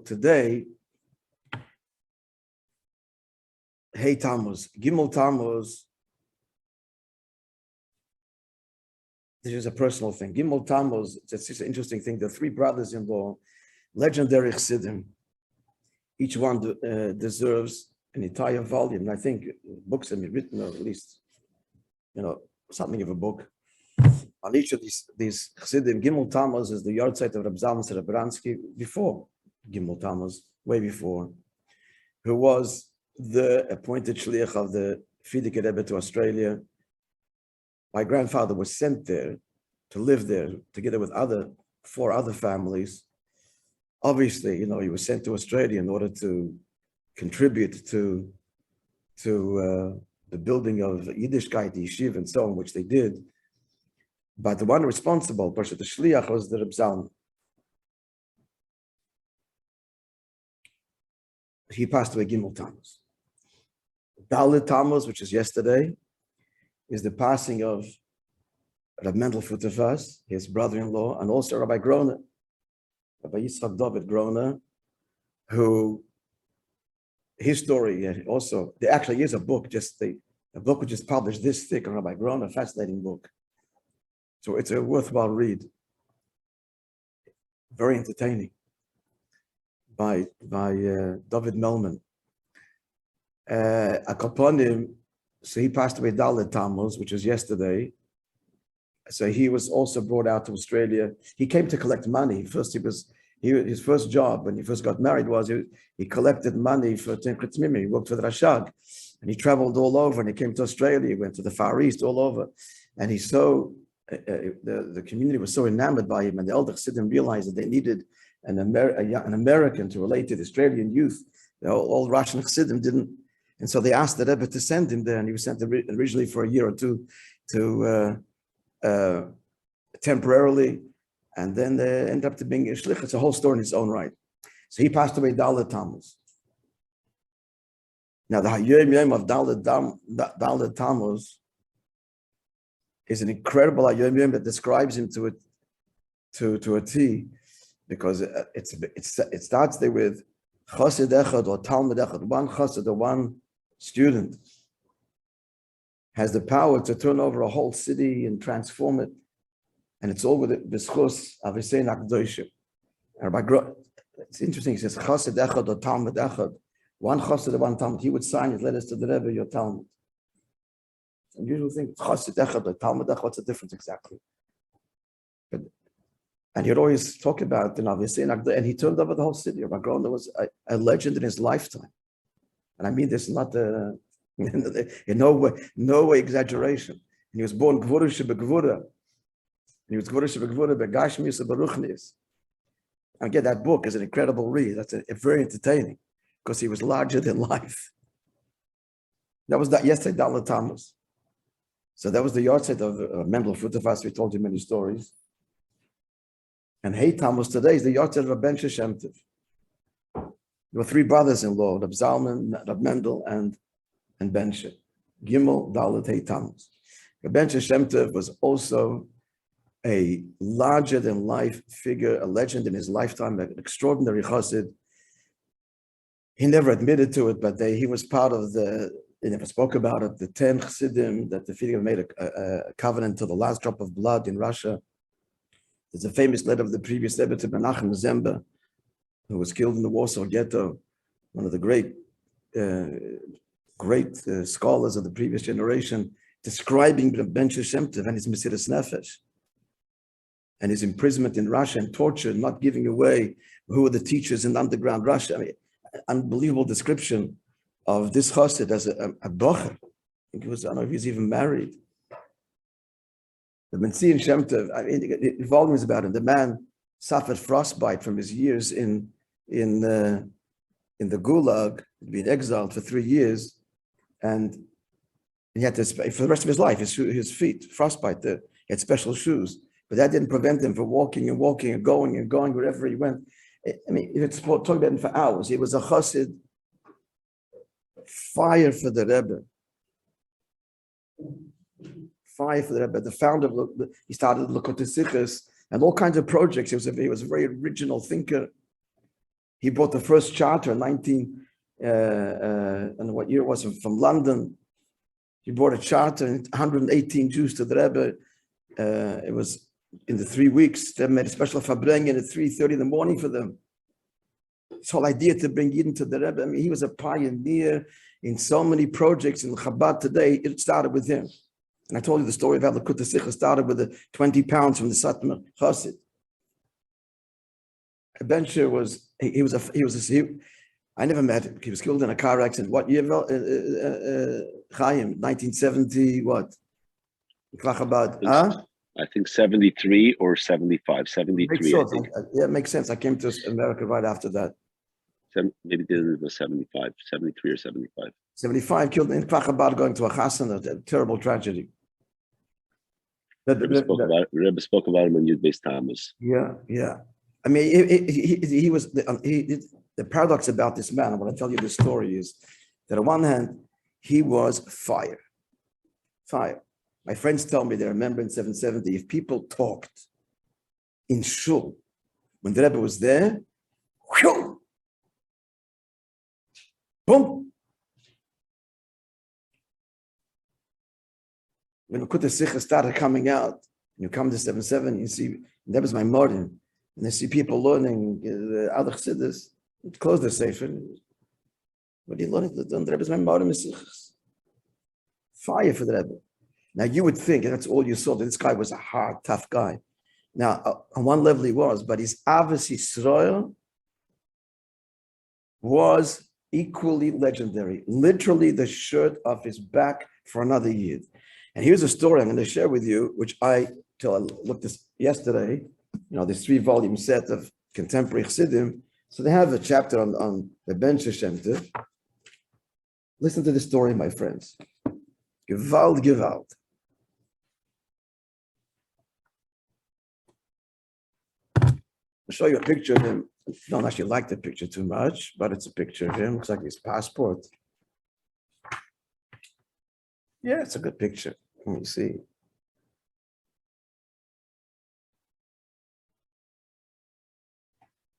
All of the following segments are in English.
today, Hey Tammuz, Gimel Tammuz, this is a personal thing. Gimel Tammuz, it's just an interesting thing. The three brothers-in-law, legendary Chassidim, each one deserves an entire volume. I think books have been written, or at least, something of a book on each of these Chassidim. Gimel Tammuz is the yard site of Rabbi Zalman Serabransky before Gimel Tammuz, way before, who was the appointed shliach of the Frierdiker Rebbe to Australia. My grandfather was sent there to live there together with four other families. Obviously, he was sent to Australia in order to contribute to the building of Yiddishkeit, the yeshiva, and so on, which they did. But the one responsible, the shliach, was the Reb Zalman. He passed away Gimel Tammuz. Dalet Tammuz, which is yesterday, is the passing of Rabbi Mendel Futterfass, his brother-in-law, and also Rabbi Groner, Rabbi Yitzchak David Groner, who his story also, there actually is a book, a book which is published this thick on Rabbi Groner, a fascinating book. So it's a worthwhile read. Very entertaining by David Melman. Akaponim, so he passed away Dalet Tammuz, which was yesterday. So he was also brought out to Australia. He came to collect money. First, his first job when he first got married was he collected money for Tinkrit Mimi. He worked for the Rashag, and he traveled all over. And he came to Australia. He went to the Far East, all over, and he the community was so enamored by him, and the elder Chassidim realized that they needed an American to relate to the Australian youth. All Russian Chassidim didn't, and so they asked the Rebbe to send him there, and he was sent originally for a year or two to temporarily, and then they ended up to being a shlich. It's a whole story in its own right. So he passed away Dalet Tammuz. Now the Hayom of Dalet Tammuz is an incredible Hayom that describes him to a T, because it starts there with Chassid Echad or Talmud Echad. One Chassid, or one student, has the power to turn over a whole city and transform it, and it's all with the B'schus Avisein Akdoshim. It's interesting. He says Chassid Echad or Talmud Echad. One Chassid or one Talmud. He would sign his letters to the Rebbe, your Talmud. And usual thing, Chassid Echad or Talmud Echad. What's the difference exactly? And he'd always talk about Avisein Akdoshim, and he turned over the whole city. Rabbi Groner was a legend in his lifetime, and I mean this is not in no way exaggeration. And he was born Gvura Shebegvura. And he was Gvura Shebegvura Begashmius Baruchnius. And again, that book is an incredible read. That's very entertaining, because he was larger than life. That was yesterday, Dalet Tammuz. So that was the yard site of Mendel Futterfass. We told you many stories. And Hey Tammuz today is the yard site of Ben Shem Tov. There were three brothers-in-law, Reb Zalman, Reb Mendel, and Benche. Gimel, Dalet, Hey Tammuz. Ben Shem Tov was also a larger-than-life figure, a legend in his lifetime, an extraordinary chassid. He never admitted to it, but he was part of he never spoke about it, the 10 chassidim that the Frierdiker made a covenant to the last drop of blood in Russia. There's a famous letter of the previous Rebbe to Menachem Zemba, who was killed in the Warsaw Ghetto, one of the great scholars of the previous generation, describing Ben Shem Tov and his Mesiras Nefesh, and his imprisonment in Russia and torture, not giving away who were the teachers in underground Russia. I mean, unbelievable description of this chassid as a bocher. I don't know if he was even married. The Metzia Shem Tov, the volume is about him. The man suffered frostbite from his years in the Gulag, being exiled for 3 years, and he had to, for the rest of his life, his feet, frostbite, he had special shoes. But that didn't prevent him from walking and going wherever he went. I mean, it's talking about him for hours. He was a chassid, fire for the Rebbe. The founder of, he started Lakota Sichos and all kinds of projects. He was a very original thinker. He brought the first charter in I don't know what year it was, from London. He brought a charter, 118 Jews to the Rebbe. It was in the 3 weeks. They made a special Farbrengen at 3:30 in the morning for them. This whole idea to bring Yidden to the Rebbe, I mean, he was a pioneer in so many projects in Chabad today. It started with him. And I told you the story of how the Kutta Sikha started with the 20 pounds from the Satmar Chassid. Bencher was, I never met him. He was killed in a car accident. What year, Chaim? 1970, what? I think 73 or 75. 73, I think. Yeah, it makes sense. I came to America right after that. Maybe it was 75, 73 or 75. 75, killed in Kvachabad going to a chasana, a terrible tragedy. Rebbe spoke about him on Yud Beis Tammuz. Yeah. I mean, he was, the paradox about this man, I want to tell you this story is that on one hand, he was fire. My friends tell me, they remember in 770, if people talked in shul, when the Rebbe was there, whew, boom. When the Kutta Sikha started coming out, you come to 770, you see, that was my modern, and they see people learning the other Chassidus, close the sefer. What are you learning? The Rebbe's my modern fire for the Rebbe. Now you would think, and that's all you saw, that this guy was a hard, tough guy. Now, on one level he was, but his Avos Yisrael was equally legendary. Literally the shirt off his back for another year. And here's a story I'm going to share with you, which till I looked this yesterday, this 3-volume set of contemporary Chassidim. So they have a chapter on the Ben Shem Tov. Listen to the story, my friends. Gewalt. I'll show you a picture of him. I don't actually like the picture too much, but it's a picture of him. Looks like his passport. Yeah, it's a good picture. Let me see.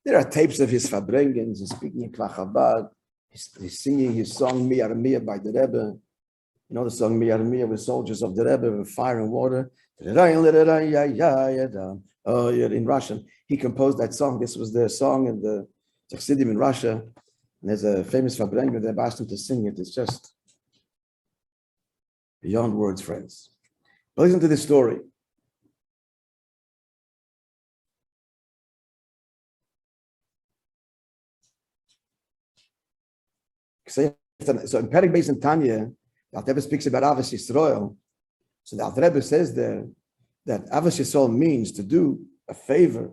There are tapes of his Farbrengens. He's speaking in Kvachabad. He's singing his song Mi Armiyah by the Rebbe. You know the song Mi Armiyah with soldiers of the Rebbe with fire and water. In Russian. He composed that song. This was their song in the Chassidim in Russia. And there's a famous Farbrengen. They've asked him to sing it. It's just beyond words, friends. But listen to this story. So in Perek Beis in Tanya, the Alter Rebbe speaks about Avos Yisrael. So the Alter Rebbe says there that Avos Yisrael means to do a favor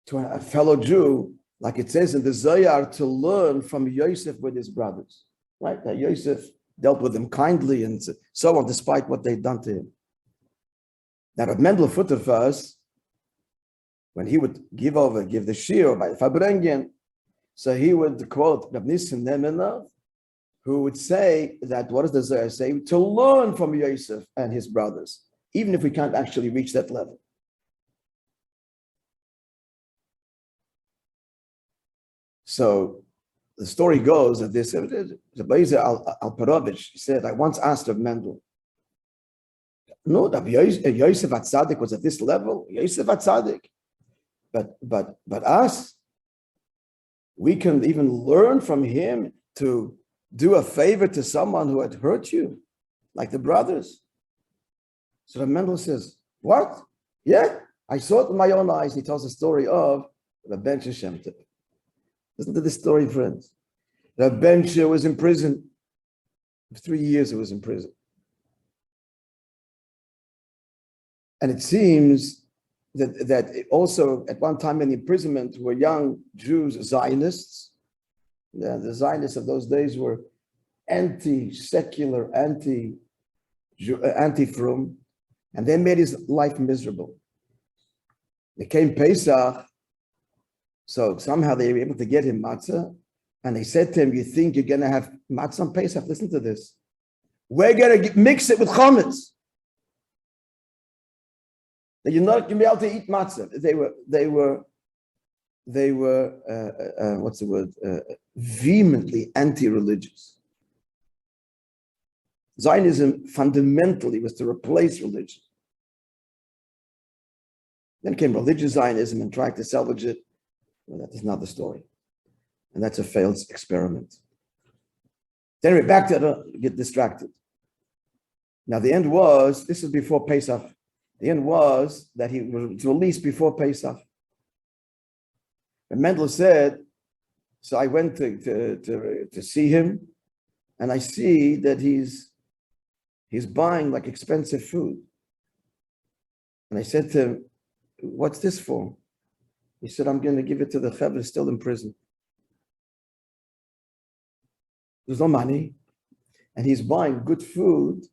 to a fellow Jew, like it says in the Zohar, to learn from Yosef with his brothers. Right? That Yosef dealt with them kindly and so on, despite what they'd done to him. Now, Reb Mendel Futter for us, when he would give the shir by Farbrengen, so he would quote Reb Nissen Nemenov, who would say that, what does the Zohar say? To learn from Yosef and his brothers, even if we can't actually reach that level. So the story goes that this Rabbi Al-Parovich said, I once asked Reb Mendel, no, that Yosef Atzadik was at this level. Yosef Atzadik. But us, we can even learn from him to do a favor to someone who had hurt you, like the brothers. So Reb Mendel says, what? Yeah, I saw it with my own eyes. He tells the story of the Ben Shem Tov. Listen to this story, friends. Reb Bencher was in prison. For 3 years he was in prison. And it seems that also at one time in the imprisonment were young Jews, Zionists. The Zionists of those days were anti-secular, anti-frum, and they made his life miserable. They came Pesach, so somehow they were able to get him matzah, and they said to him, you think you're going to have matzah on Pesach? Listen to this. We're going to mix it with chametz. That you're not going to be able to eat matzah. They were they were, what's the word, vehemently anti-religious. Zionism fundamentally was to replace religion. Then came religious Zionism and tried to salvage it. Well, that is not the story. And that's a failed experiment. Then we're back to get distracted. Now, the end was, this is before Pesach. The end was that he was released before Pesach. And Mendel said, so I went to see him, and I see that he's buying like expensive food. And I said to him, what's this for? He said, I'm going to give it to the Chaver still in prison. There's no money. And he's buying good food,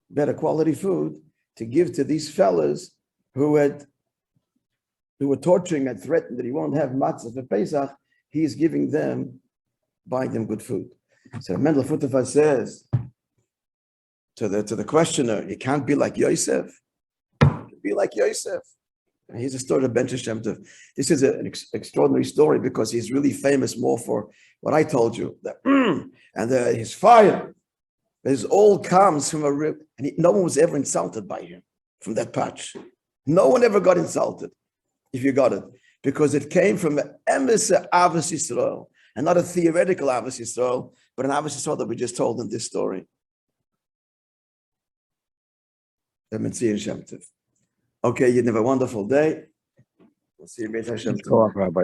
better quality food, to give to these fellas who were torturing and threatened that he won't have matzah for Pesach. He's giving them, buying them good food. So Mendel Futterfeld says to the questioner, you can't be like Yosef. You can be like Yosef. And here's a story of Ben Shem Tov. This is an extraordinary story because he's really famous more for what I told you. His fire. This all comes from a rib. And no one was ever insulted by him from that patch. No one ever got insulted, if you got it. Because it came from an emissary Avos Yisrael. And not a theoretical Avos Yisrael, but an Avos Yisrael that we just told in this story. Ben Shem Tov. Okay, you have a wonderful day. We'll see you later. Rabbi.